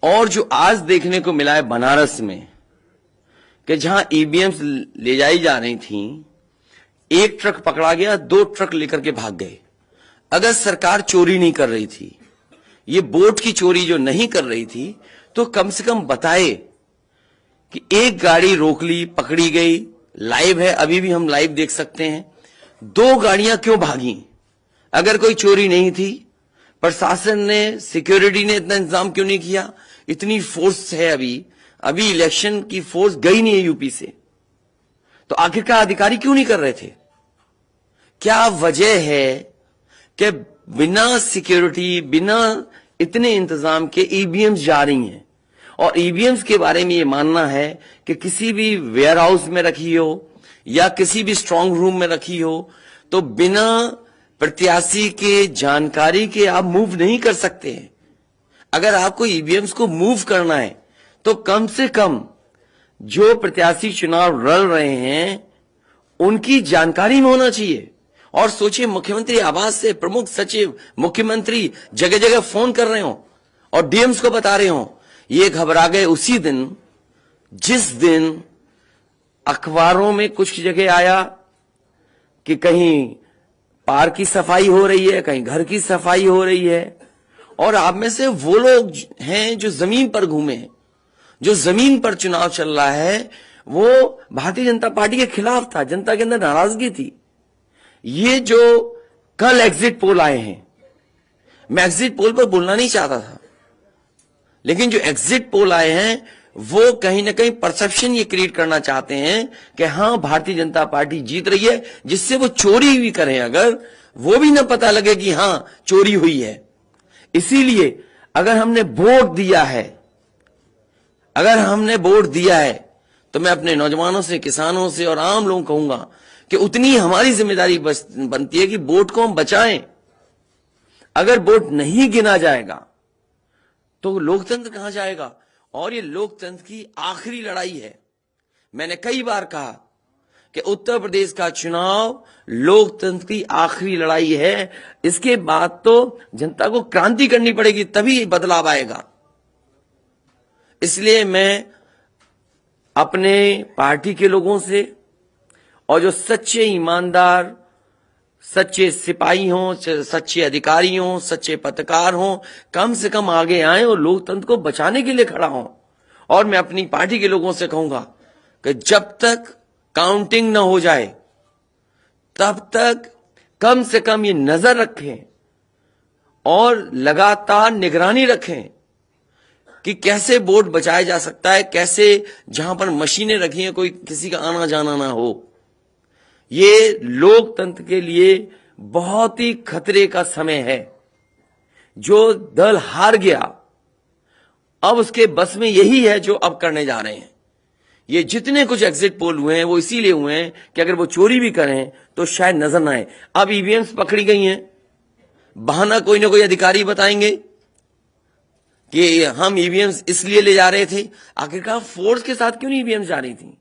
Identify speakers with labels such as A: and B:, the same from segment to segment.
A: और जो आज देखने को मिला है बनारस में कि जहां ईवीएम्स ले जाई जा रही थी, एक ट्रक पकड़ा गया, 2 ट्रक लेकर के भाग गए। अगर सरकार चोरी नहीं कर रही थी, ये बोट की चोरी जो नहीं कर रही थी, तो कम से कम बताए कि एक गाड़ी रोक ली, पकड़ी गई, लाइव है, अभी भी हम लाइव देख सकते हैं। 2 गाड़ियां क्यों भागी? अगर कोई चोरी नहीं थी, प्रशासन ने, सिक्योरिटी ने इतना इंतजाम क्यों नहीं किया? इतनी फोर्स है, अभी इलेक्शन की फोर्स गई नहीं है यूपी से, तो आखिरकार अधिकारी क्यों नहीं कर रहे थे? क्या वजह है कि बिना सिक्योरिटी, बिना इतने इंतजाम के ईवीएम्स जा रही हैं? और ईवीएम्स के बारे में ये मानना है कि किसी भी वेयर हाउस में रखी हो या किसी भी स्ट्रांग रूम में रखी हो, तो बिना प्रत्याशी के जानकारी के आप मूव नहीं कर सकते हैं। अगर आपको ईवीएम्स को मूव करना है तो कम से कम जो प्रत्याशी चुनाव लड़ रहे हैं उनकी जानकारी में होना चाहिए। और सोचिए, मुख्यमंत्री आवास से प्रमुख सचिव, मुख्यमंत्री जगह जगह फोन कर रहे हो और डीएम्स को बता रहे हो। ये घबरा गए उसी दिन जिस दिन अखबारों में कुछ जगह आया कि कहीं पार्क की सफाई हो रही है, कहीं घर की सफाई हो रही है। और आप में से वो लोग हैं जो जमीन पर घूमे, जो जमीन पर चुनाव चल रहा है, वो भारतीय जनता पार्टी के खिलाफ था, जनता के अंदर नाराजगी थी। ये जो कल एग्जिट पोल आए हैं, मैं एग्जिट पोल पर बोलना नहीं चाहता था, लेकिन जो एग्जिट पोल आए हैं वो कहीं ना कहीं परसेप्शन ये क्रिएट करना चाहते हैं कि हां, भारतीय जनता पार्टी जीत रही है, जिससे वो चोरी भी करें, अगर वो भी ना पता लगे कि हां चोरी हुई है। इसीलिए अगर हमने वोट दिया है, तो मैं अपने नौजवानों से, किसानों से और आम लोगों को कहूंगा कि उतनी हमारी जिम्मेदारी बनती है कि वोट को हम बचाएं। अगर वोट नहीं गिना जाएगा तो लोकतंत्र कहां जाएगा? और ये लोकतंत्र की आखिरी लड़ाई है। मैंने कई बार कहा कि उत्तर प्रदेश का चुनाव लोकतंत्र की आखिरी लड़ाई है। इसके बाद तो जनता को क्रांति करनी पड़ेगी, तभी बदलाव आएगा। इसलिए मैं अपने पार्टी के लोगों से और जो सच्चे ईमानदार, सच्चे सिपाही हों, सच्चे अधिकारी हों, सच्चे पत्रकार हों, कम से कम आगे आए और लोकतंत्र को बचाने के लिए खड़ा हों। और मैं अपनी पार्टी के लोगों से कहूंगा कि जब तक काउंटिंग न हो जाए तब तक कम से कम ये नजर रखें और लगातार निगरानी रखें कि कैसे वोट बचाया जा सकता है, कैसे जहां पर मशीनें रखी हैं कोई किसी का आना जाना ना हो। ये लोकतंत्र के लिए बहुत ही खतरे का समय है। जो दल हार गया, अब उसके बस में यही है जो अब करने जा रहे हैं। ये जितने कुछ एग्जिट पोल हुए हैं वो इसीलिए हुए हैं कि अगर वो चोरी भी करें तो शायद नजर ना आए। अब ईवीएम्स पकड़ी गई हैं, बहाना कोई ना कोई अधिकारी बताएंगे कि हम ईवीएम्स इसलिए ले जा रहे थे। आखिरकार फोर्स के साथ क्यों नहीं ईवीएम्स जा रही थी?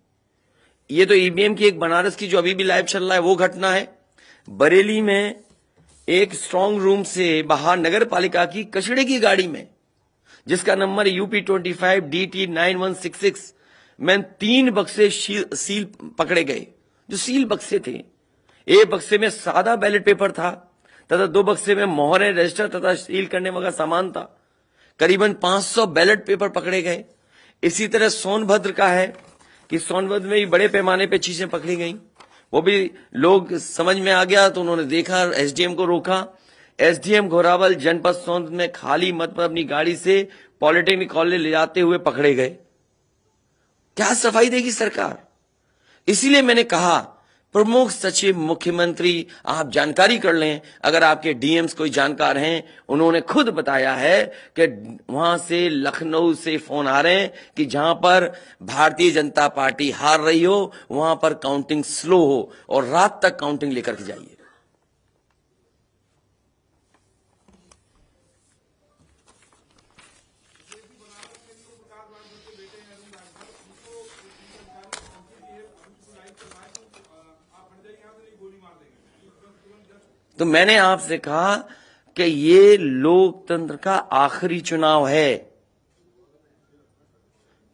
A: ये तो ईवीएम की एक बनारस की जो अभी भी लाइव चल रहा है वो घटना है। बरेली में एक स्ट्रांग रूम से बाहर नगर पालिका की कचड़े की गाड़ी में, जिसका नंबर UP25 DT 9166 में 3 बक्से सील पकड़े गए। जो सील बक्से थे, एक बक्से में सादा बैलेट पेपर था तथा 2 बक्से में मोहरें, रजिस्टर तथा सील करने वाला सामान था। करीबन 500 बैलेट पेपर पकड़े गए। इसी तरह सोनभद्र का है कि सोनभद्र में भी बड़े पैमाने पे चीजें पकड़ी गई। वो भी लोग समझ में आ गया तो उन्होंने देखा, एसडीएम को रोका। एसडीएम घोरावल जनपद सोनभद्र में खाली मत पर अपनी गाड़ी से पॉलिटेक्निक कॉलेज ले जाते हुए पकड़े गए। क्या सफाई देगी सरकार? इसीलिए मैंने कहा, प्रमुख सचिव, मुख्यमंत्री, आप जानकारी कर लें। अगर आपके डीएम्स कोई जानकार हैं, उन्होंने खुद बताया है कि वहां से, लखनऊ से फोन आ रहे हैं कि जहां पर भारतीय जनता पार्टी हार रही हो वहां पर काउंटिंग स्लो हो और रात तक काउंटिंग लेकर के जाइए। तो मैंने आपसे कहा कि ये लोकतंत्र का आखिरी चुनाव है।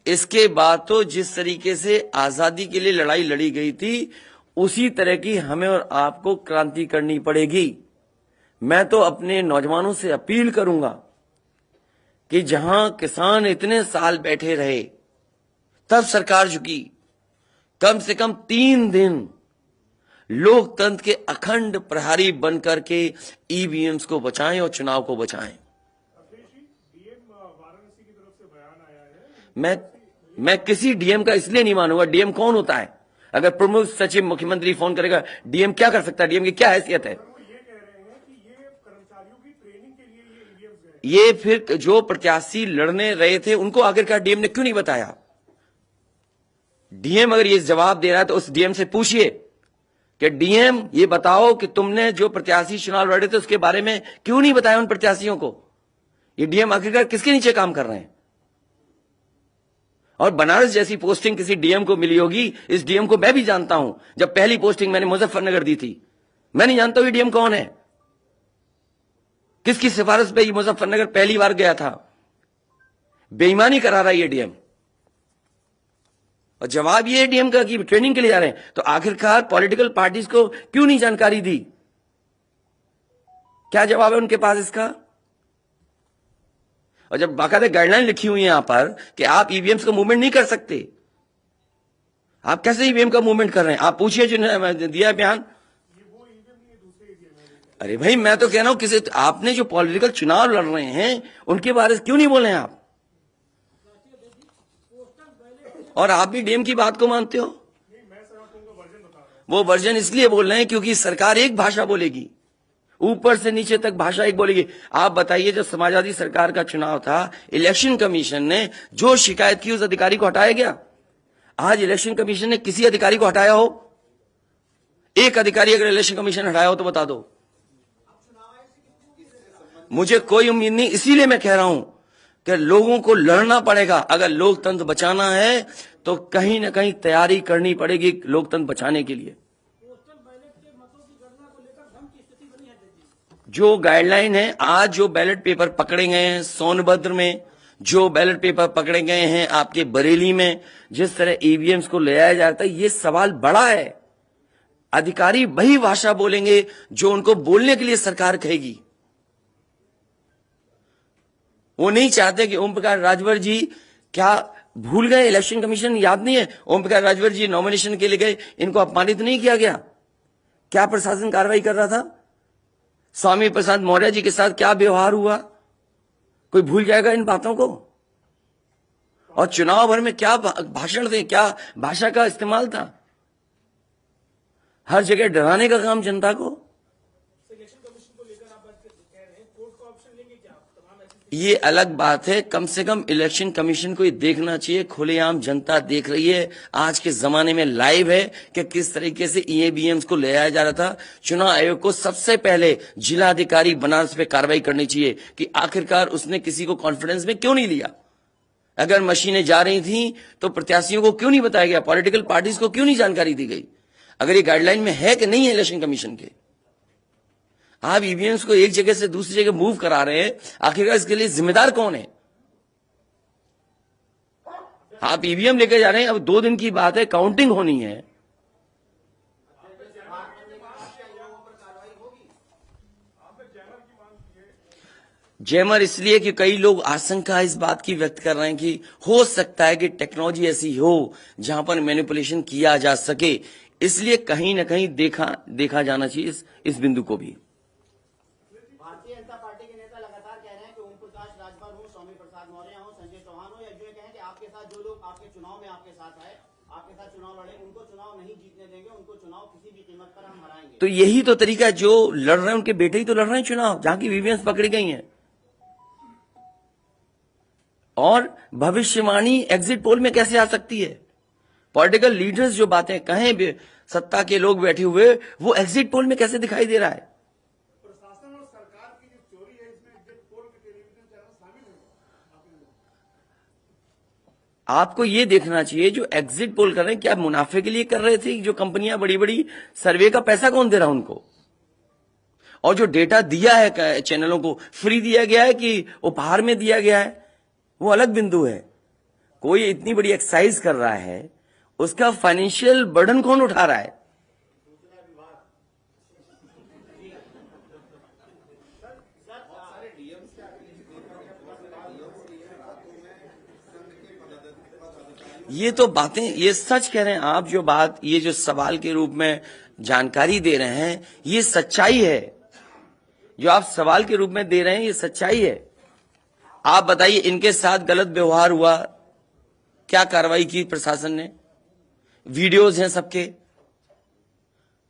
A: इसके बाद तो जिस तरीके से आजादी के लिए लड़ाई लड़ी गई थी, उसी तरह की हमें और आपको क्रांति करनी पड़ेगी। मैं तो अपने नौजवानों से अपील करूंगा कि जहां किसान इतने साल बैठे रहे, तब सरकार झुकी। कम से कम 3 दिन लोकतंत्र के अखंड प्रहरी बनकर के ईवीएम्स को बचाएं और चुनाव को बचाएं। मैं किसी डीएम का इसलिए नहीं मानूंगा। डीएम कौन होता है? अगर प्रमुख सचिव मुख्यमंत्री फोन करेगा, डीएम क्या कर सकता है? डीएम की क्या हैसियत है? ये फिर जो प्रत्याशी लड़ने रहे थे उनको आखिरकार डीएम ने क्यों नहीं बताया? डीएम अगर ये जवाब दे रहा है तो उस डीएम से पूछिए कि डीएम ये बताओ कि तुमने जो प्रत्याशी चुनाव लड़े थे उसके बारे में क्यों नहीं बताया उन प्रत्याशियों को? ये डीएम आखिरकार किसके नीचे काम कर रहे हैं? और बनारस जैसी पोस्टिंग किसी डीएम को मिली होगी, इस डीएम को मैं भी जानता हूं। जब पहली पोस्टिंग मैंने मुजफ्फरनगर दी थी, मैं नहीं जानता हूं ये डीएम कौन है, किसकी सिफारिश पे ये मुजफ्फरनगर पहली बार गया था। बेईमानी करा रहा है ये डीएम। और जवाब ये है डीएम का कि ट्रेनिंग के लिए जा रहे हैं। तो आखिरकार पॉलिटिकल पार्टीज को क्यों नहीं जानकारी दी? क्या जवाब है उनके पास इसका? और जब बाकायदा गाइडलाइन लिखी हुई है यहां पर कि आप ईवीएम्स का मूवमेंट नहीं कर सकते, आप कैसे ईवीएम का मूवमेंट कर रहे हैं? आप पूछिए जिन्होंने दिया बयान। अरे भाई, मैं तो कह रहा हूं किसी आपने जो पॉलिटिकल चुनाव लड़ रहे हैं उनके बारे में क्यों नहीं बोल रहे हैं आप? और आप भी डीएम की बात को मानते हो? वो वर्जन इसलिए बोल रहे हैं क्योंकि सरकार एक भाषा बोलेगी, ऊपर से नीचे तक भाषा एक बोलेगी। आप बताइए, जब समाजवादी सरकार का चुनाव था, इलेक्शन कमीशन ने जो शिकायत की उस अधिकारी को हटाया गया? आज इलेक्शन कमीशन ने किसी अधिकारी को हटाया हो? एक अधिकारी अगर इलेक्शन कमीशन हटाया हो तो बता दो। मुझे कोई उम्मीद नहीं, इसीलिए मैं कह रहा हूं कि लोगों को लड़ना पड़ेगा। अगर लोकतंत्र बचाना है तो कहीं ना कहीं तैयारी करनी पड़ेगी लोकतंत्र बचाने के लिए। जो गाइडलाइन है, आज जो बैलेट पेपर पकड़े गए हैं सोनभद्र में, जो बैलेट पेपर पकड़े गए हैं आपके बरेली में, जिस तरह ईवीएम्स को ले आया जाता है, ये सवाल बड़ा है। अधिकारी वही भाषा बोलेंगे जो उनको बोलने के लिए सरकार कहेगी। वो नहीं चाहते कि ओम प्रकाश राजभर जी, क्या भूल गए? इलेक्शन कमीशन याद नहीं है? ओम प्रकाश राजभर जी नॉमिनेशन के लिए गए, इनको अपमानित नहीं किया गया? क्या प्रशासन कार्रवाई कर रहा था? स्वामी प्रसाद मौर्य जी के साथ क्या व्यवहार हुआ? कोई भूल जाएगा इन बातों को? और चुनाव भर में क्या भाषण थे, क्या भाषा का इस्तेमाल था? हर जगह डराने का काम जनता को। ये अलग बात है, कम से कम इलेक्शन कमीशन को ये देखना चाहिए, खुलेआम जनता देख रही है, आज के जमाने में लाइव है कि किस तरीके से ईवीएम्स को ले आया जा रहा था। चुनाव आयोग को सबसे पहले जिलाधिकारी बनारस पे कार्रवाई करनी चाहिए कि आखिरकार उसने किसी को कॉन्फिडेंस में क्यों नहीं लिया। अगर मशीनें जा रही थी तो प्रत्याशियों को क्यों नहीं बताया गया? पॉलिटिकल पार्टीज को क्यों नहीं जानकारी दी गई? अगर ये गाइडलाइन में है कि नहीं है इलेक्शन कमीशन के, आप ईवीएम्स को एक जगह से दूसरी जगह मूव करा रहे हैं, आखिरकार इसके लिए जिम्मेदार कौन है? आप ईवीएम लेकर जा रहे हैं, अब 2 दिन की बात है, काउंटिंग होनी है। जैमर इसलिए कि कई लोग आशंका इस बात की व्यक्त कर रहे हैं कि हो सकता है कि टेक्नोलॉजी ऐसी हो जहां पर मैनिपुलेशन किया जा सके, इसलिए कहीं ना कहीं देखा जाना चाहिए इस बिंदु को भी।
B: भारतीय जनता पार्टी के नेता लगातार कह रहे हैं कि ओम प्रकाश राजभर हो, स्वामी प्रसाद मौर्य हो, संजय चौहान हो, या जो कहें कि आपके साथ जो लोग आपके चुनाव में आपके साथ आए, आपके साथ चुनाव लड़े, उनको चुनाव नहीं जीतने देंगे, उनको चुनाव किसी भी कीमत पर हम हराएंगे।
A: तो यही तो तरीका, जो लड़ रहे हैं उनके बेटे ही तो लड़ रहे हैं चुनाव, जहां की ईवीएम्स पकड़ी गई हैं। और भविष्यवाणी एग्जिट पोल में कैसे आ सकती है? पॉलिटिकल लीडर्स जो बातें कहें, सत्ता के लोग बैठे हुए, वो एग्जिट पोल में कैसे दिखाई दे रहा है?
C: प्रशासन और सरकार की जो चोरी है, इसमें एग्जिट पोल के टेलीविजन चैनल शामिल है।
A: आपको ये देखना चाहिए, जो एग्जिट पोल कर रहे हैं क्या मुनाफे के लिए कर रहे थे? जो कंपनियां बड़ी बड़ी, सर्वे का पैसा कौन दे रहा है उनको? और जो डेटा दिया है चैनलों को, फ्री दिया गया है कि उपहार में दिया गया है, वो अलग बिंदु है। कोई इतनी बड़ी एक्सरसाइज कर रहा है, उसका फाइनेंशियल बर्डन कौन उठा रहा है? ये तो बातें, ये सच कह रहे हैं आप। जो बात, ये जो सवाल के रूप में जानकारी दे रहे हैं, ये सच्चाई है। जो आप सवाल के रूप में दे रहे हैं, ये सच्चाई है। आप बताइए, इनके साथ गलत व्यवहार हुआ, क्या कार्रवाई की प्रशासन ने? वीडियोज हैं सबके।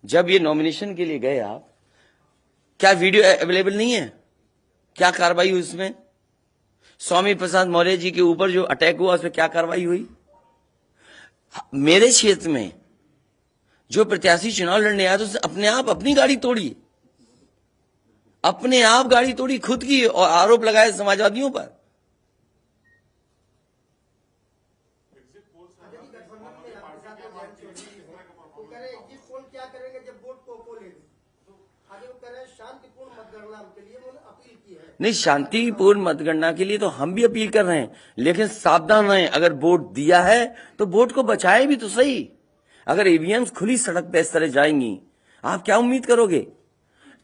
A: जब ये नॉमिनेशन के लिए गए आप, क्या वीडियो अवेलेबल नहीं है? क्या कार्रवाई हुई उसमें? स्वामी प्रसाद मौर्य जी के ऊपर जो अटैक हुआ, उसमें क्या कार्रवाई हुई? मेरे क्षेत्र में जो प्रत्याशी चुनाव लड़ने आया, तो उसने अपने आप अपनी गाड़ी तोड़ी, अपने आप गाड़ी तोड़ी खुद की, और आरोप लगाए समाजवादियों पर।
D: क्या करेंगे जब वोट को खोलेंगे? आगे वो कह रहे हैं शांतिपूर्ण मतगणना के लिए उन्होंने अपील की है।
A: नहीं, शांतिपूर्ण मतगणना के लिए तो हम भी अपील कर रहे हैं, लेकिन सावधान रहें। अगर वोट दिया है तो वोट को बचाए भी तो सही। अगर ईवीएम्स खुली सड़क पे इस तरह जाएंगी, आप क्या उम्मीद करोगे?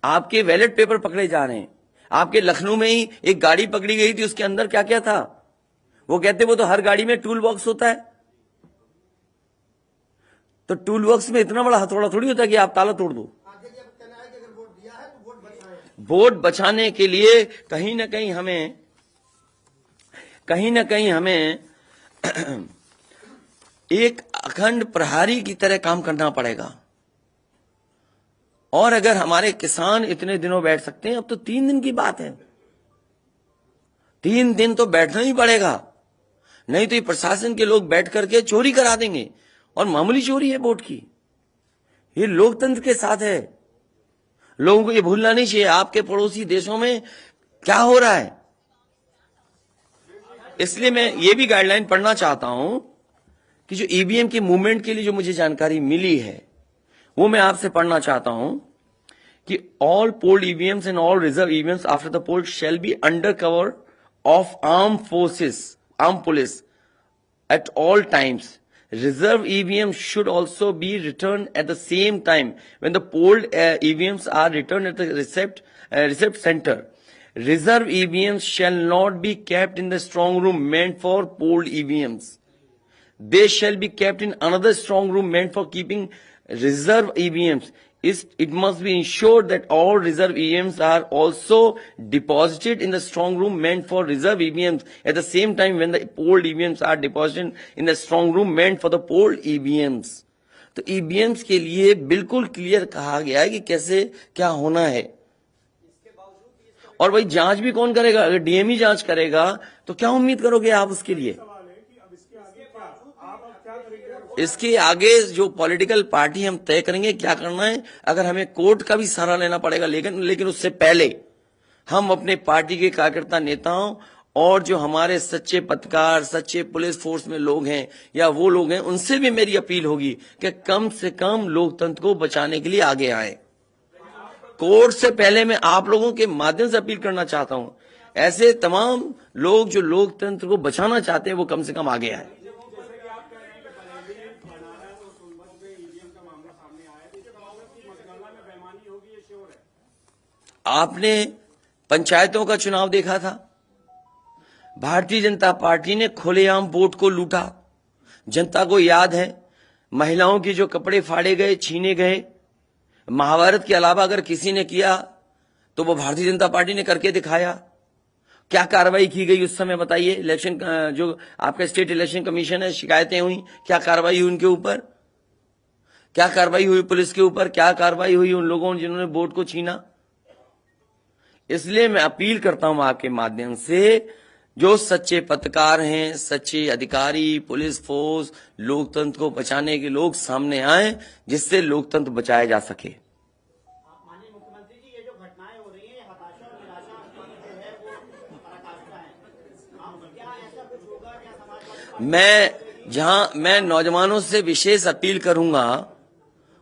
A: आपके बैलेट पेपर पकड़े जा रहे हैं। आपके लखनऊ में ही एक गाड़ी पकड़ी गई थी, उसके अंदर क्या क्या था? वो कहते वो तो हर गाड़ी में टूल बॉक्स होता है। तो टूल बॉक्स में इतना बड़ा हथौड़ा थोड़ी होता है कि आप ताला तोड़ दो।
D: आगे जब कहना है कि अगर वोट दिया है तो वोट बचाएं।
A: वोट बचाने के लिए कहीं ना कहीं हमें एक अखंड प्रहरी की तरह काम करना पड़ेगा। और अगर हमारे किसान इतने दिनों बैठ सकते हैं, अब तो 3 दिन की बात है, 3 दिन तो बैठना ही पड़ेगा। नहीं तो ये प्रशासन के लोग बैठ करके चोरी करा देंगे, और मामूली चोरी है वोट की। ये लोकतंत्र के साथ है। लोगों को ये भूलना नहीं चाहिए आपके पड़ोसी देशों में क्या हो रहा है। इसलिए मैं ये भी गाइडलाइन पढ़ना चाहता हूं कि जो ईवीएम के मूवमेंट के लिए जो मुझे जानकारी मिली है, वो मैं आपसे पढ़ना चाहता हूं कि all polled EVMs and all reserve EVMs after the poll shall be under cover of arm police at all times. Reserve EVMs should also be returned at the same time when the polled EVMs are returned at the receipt center. Reserve EVMs shall not be kept in the strong room meant for polled EVMs. They shall be kept in another strong room meant for keeping reserve EVMs. It must be ensured that all reserve EVMs are also deposited in the strong room meant for reserve EVMs at the same time when the polled EVMs are deposited in the strong room meant for the polled EVMs. तो EVMs के लिए बिल्कुल clear कहा गया है कि कैसे क्या होना है। और भाई जांच भी कौन करेगा? अगर डीएम ही जांच करेगा तो क्या उम्मीद करोगे आप उसके लिए? इसके आगे जो पॉलिटिकल पार्टी हम तय करेंगे क्या करना है। अगर हमें कोर्ट का भी सहारा लेना पड़ेगा, लेकिन उससे पहले हम अपने पार्टी के कार्यकर्ता नेताओं और जो हमारे सच्चे पत्रकार, सच्चे पुलिस फोर्स में लोग हैं या वो लोग हैं, उनसे भी मेरी अपील होगी कि कम से कम लोकतंत्र को बचाने के लिए आगे आए। कोर्ट से पहले मैं आप लोगों के माध्यम से अपील करना चाहता हूं, ऐसे तमाम लोग जो लोकतंत्र को बचाना चाहते हैं वो कम से कम आगे आए। आपने पंचायतों का चुनाव देखा था, भारतीय जनता पार्टी ने खुलेआम वोट को लूटा। जनता को याद है महिलाओं के जो कपड़े फाड़े गए, छीने गए। महाभारत के अलावा अगर किसी ने किया तो वो भारतीय जनता पार्टी ने करके दिखाया। क्या कार्रवाई की गई उस समय बताइए? इलेक्शन जो आपका स्टेट इलेक्शन कमीशन है, शिकायतें हुई, क्या कार्रवाई हुई उनके ऊपर? क्या कार्रवाई हुई पुलिस के ऊपर? क्या कार्रवाई हुई उन लोगों जिन्होंने वोट को छीना? इसलिए मैं अपील करता हूं आपके माध्यम से, जो सच्चे पत्रकार हैं, सच्चे अधिकारी, पुलिस फोर्स, लोकतंत्र को बचाने के लोग सामने आए, जिससे लोकतंत्र बचाया जा सके।
B: माननीय मुख्यमंत्री जी, ये जो घटनाएं हो रही हैं, हताशा और निराशा जो है वो पराकाष्ठा है। क्या ऐसा कुछ होगा? क्या
A: मैं नौजवानों से विशेष अपील करूंगा,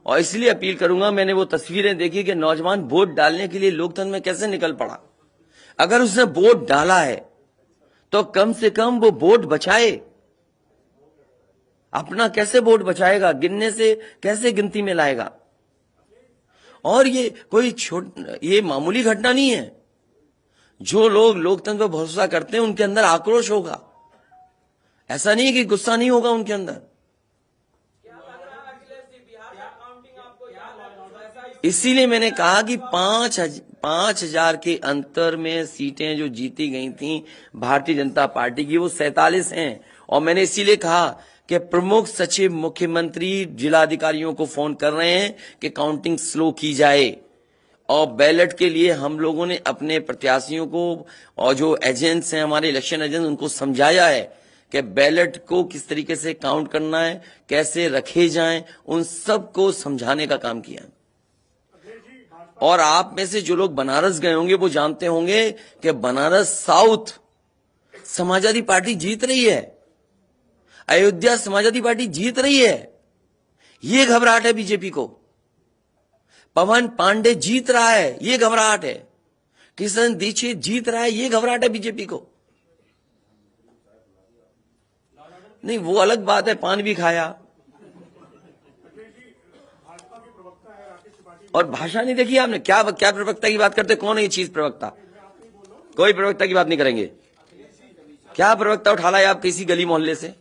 A: और इसलिए अपील करूंगा, मैंने वो तस्वीरें देखी कि नौजवान वोट डालने के लिए लोकतंत्र में कैसे निकल पड़ा। अगर उसने वोट डाला है तो कम से कम वो वोट बचाए। अपना कैसे वोट बचाएगा, गिनने से कैसे गिनती में लाएगा। और ये कोई ये मामूली घटना नहीं है। जो लोग लोकतंत्र पर भरोसा करते हैं उनके अंदर आक्रोश होगा, ऐसा नहीं है कि गुस्सा नहीं होगा उनके अंदर। इसीलिए मैंने कहा कि 5,000 के अंतर में सीटें जो जीती गई थी भारतीय जनता पार्टी की, वो 47 हैं। और मैंने इसीलिए कहा कि प्रमुख सचिव मुख्यमंत्री जिलाधिकारियों को फोन कर रहे हैं कि काउंटिंग स्लो की जाए। और बैलेट के लिए हम लोगों ने अपने प्रत्याशियों को और जो एजेंट्स हैं हमारे इलेक्शन एजेंट, उनको समझाया है कि बैलेट को किस तरीके से काउंट करना है, कैसे रखे जाएं, उन सब को समझाने का काम किया। और आप में से जो लोग बनारस गए होंगे वो जानते होंगे कि बनारस साउथ समाजवादी पार्टी जीत रही है, अयोध्या समाजवादी पार्टी जीत रही है। ये घबराहट है बीजेपी को। पवन पांडे जीत रहा है, ये घबराहट है। किशन दीक्षित जीत रहा है, ये घबराहट है बीजेपी को। नहीं, वो अलग बात है, पान भी खाया। और भाषा नहीं देखी आपने, क्या प्रवक्ता की बात करते, कौन है ये चीज प्रवक्ता? कोई प्रवक्ता की बात नहीं करेंगे। क्या प्रवक्ता उठा लाए आप किसी गली मोहल्ले से?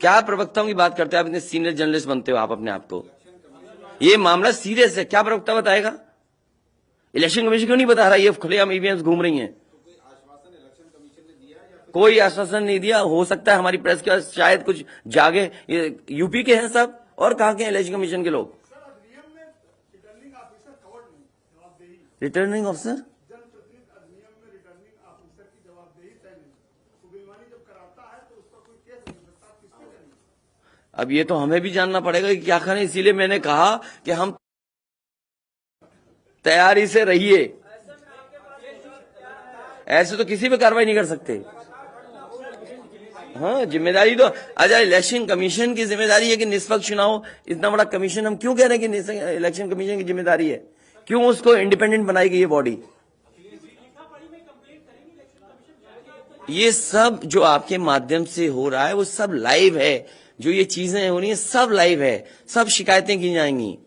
A: क्या प्रवक्ताओं की बात करते हैं आप? इतने सीनियर जर्नलिस्ट बनते हो आप अपने आप को। ये मामला सीरियस है, क्या प्रवक्ता बताएगा? इलेक्शन कमीशन क्यों नहीं बता रहा? ये खुलेआम ईवीएम घूम रही हैं। कोई आश्वासन नहीं दिया। हो सकता है हमारी प्रेस के शायद कुछ जागे। ये यूपी के हैं सब, और कहां के इलेक्शन कमीशन के लोग? रिटर्निंग ऑफिसर अब ये तो हमें भी जानना पड़ेगा कि क्या करें। इसीलिए मैंने कहा कि हम तैयारी से रहिए। ऐसे तो किसी पे कार्रवाई नहीं कर सकते। हाँ, जिम्मेदारी तो अच्छा इलेक्शन कमीशन की जिम्मेदारी है कि निष्पक्ष चुनाव। इतना बड़ा कमीशन, हम क्यों कह रहे हैं कि इलेक्शन कमीशन की जिम्मेदारी है? क्यों उसको इंडिपेंडेंट बनाई गई ये बॉडी? ये सब जो आपके माध्यम से हो रहा है वो सब लाइव है। जो ये चीजें हो रही है सब लाइव है, सब शिकायतें की जाएंगी,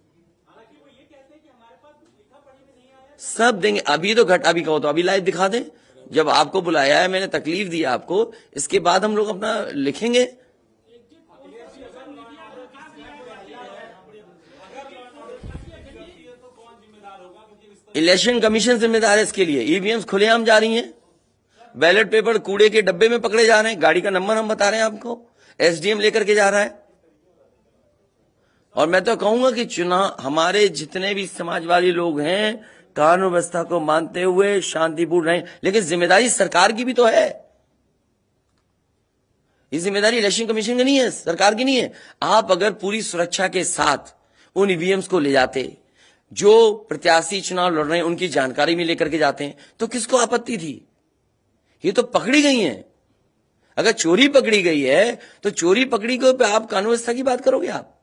A: सब देंगे। अभी तो अभी कहो तो अभी लाइव दिखा दें। जब आपको बुलाया है, मैंने तकलीफ दी आपको, इसके बाद हम लोग अपना लिखेंगे। इलेक्शन कमीशन जिम्मेदार है इसके लिए। ईवीएम्स खुलेआम जा रही हैं, बैलेट पेपर कूड़े के डब्बे में पकड़े जा रहे हैं, गाड़ी का नंबर हम बता रहे हैं आपको, एसडीएम लेकर के जा रहा है। और मैं तो कहूंगा कि चुनाव हमारे जितने भी समाजवादी लोग हैं कानून व्यवस्था को मानते हुए शांतिपूर्ण रहें, लेकिन जिम्मेदारी सरकार की भी तो है। ये जिम्मेदारी इलेक्शन कमीशन की नहीं है, सरकार की नहीं है। आप अगर पूरी सुरक्षा के साथ उन ईवीएम्स को ले जाते, जो प्रत्याशी चुनाव लड़ रहे हैं उनकी जानकारी में लेकर के जाते हैं, तो किसको आपत्ति थी? ये तो पकड़ी गई हैं। अगर चोरी पकड़ी गई है तो चोरी पकड़ी को आप कानून व्यवस्था की बात करोगे आप?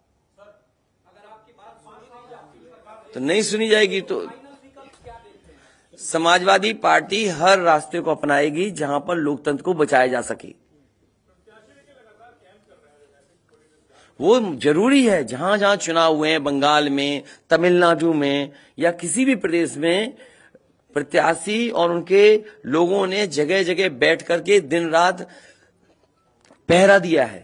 A: तो नहीं सुनी जाएगी। तो समाजवादी पार्टी हर रास्ते को अपनाएगी जहां पर लोकतंत्र को बचाया जा सके। वो जरूरी है। जहां जहां चुनाव हुए हैं, बंगाल में, तमिलनाडु में या किसी भी प्रदेश में, प्रत्याशी और उनके लोगों ने जगह जगह बैठ करके दिन रात पहरा दिया है।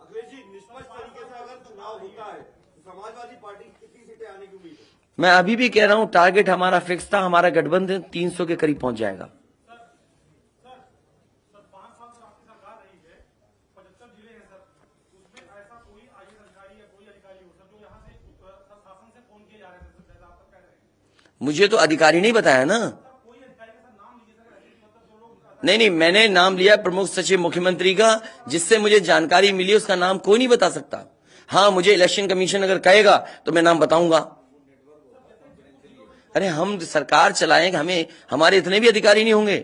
C: अखिलेश जी, निष्पक्ष तरीके से अगर चुनाव होता है तो समाजवादी पार्टी कितनी सीटें आने की उम्मीद है?
A: मैं अभी भी कह रहा हूं, टारगेट हमारा फिक्स था, हमारा गठबंधन 300 के करीब पहुंच जाएगा। मुझे तो अधिकारी नहीं बताया ना। नहीं, मैंने नाम लिया प्रमुख सचिव मुख्यमंत्री का, जिससे मुझे जानकारी मिली। उसका नाम कोई नहीं बता सकता। हाँ, मुझे इलेक्शन कमीशन अगर कहेगा तो मैं नाम बताऊंगा। अरे हम सरकार चलाएंगे, हमें हमारे इतने भी अधिकारी नहीं होंगे।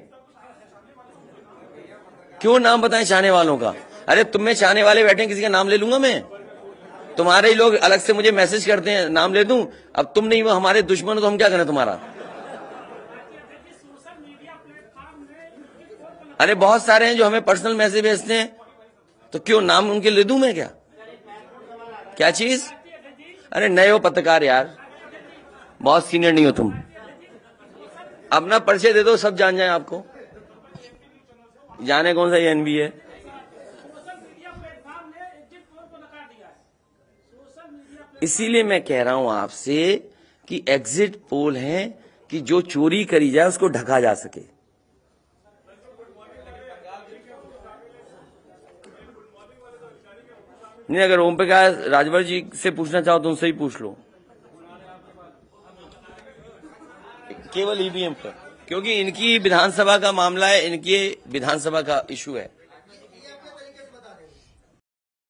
A: क्यों नाम बताएं चाहने वालों का? अरे तुम में चाहने वाले बैठे, किसी का नाम ले लूंगा मैं? तुम्हारे ही लोग अलग से मुझे मैसेज करते हैं, नाम ले दूं? अब तुम नहीं, वो हमारे दुश्मन हो तो हम क्या करें तुम्हारा? अरे बहुत सारे हैं जो हमें पर्सनल मैसेज भेजते हैं, तो क्यों नाम उनके ले दूं मैं क्या चीज? अरे नए हो पत्रकार यार, बहुत सीनियर नहीं हो तुम। अपना परिचय दे दो, सब जान जाए आपको। जाने कौन सा ये एनबी है। इसीलिए मैं कह रहा हूं आपसे कि एग्जिट पोल है कि जो चोरी करी जाए उसको ढका जा सके। नहीं, अगर ओम प्रकाश राजभर जी से पूछना चाहो तो उनसे ही पूछ लो, केवल ईवीएम पर, क्योंकि इनकी विधानसभा का मामला है, इनकी विधानसभा का इशू है।